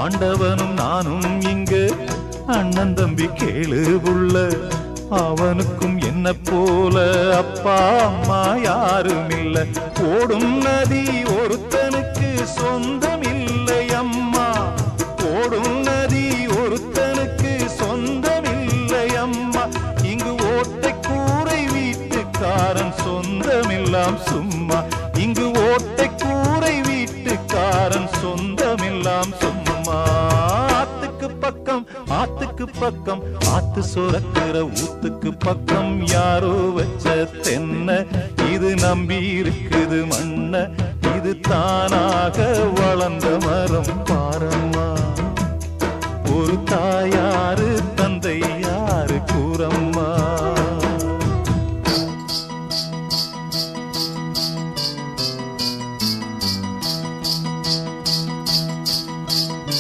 ஆண்டவனும் நானும் இங்கு அண்ணன் தம்பி கேளு புள்ள. அவனுக்கும் என்ன போல அப்பா அம்மா யாரும் இல்ல. ஓடும் நதி ஒருத்தனுக்கு சொந்தம் இல்லை அம்மா. ஓடும் நதி ஒருத்தனுக்கு சொந்தம் இல்லை அம்மா. இங்கு ஓட்டை கூரை வீட்டுக்காரன் சொந்தமெல்லாம் சும்மா. இங்கு ஓட்டை கூரை வீட்டுக்காரன் சொந்தமெல்லாம் சும்மா. ஆத்துக்கு பக்கம் ஆத்துக்கு பக்கம் ஆத்து சுரக்கிற ஊத்துக்கு பக்கம் யாரோ வச்ச தென்ன. இது நம்பி இருக்குது மண்ண. இது தானாக வளர்ந்த மரம் பாரம்மா. ஒரு தாயா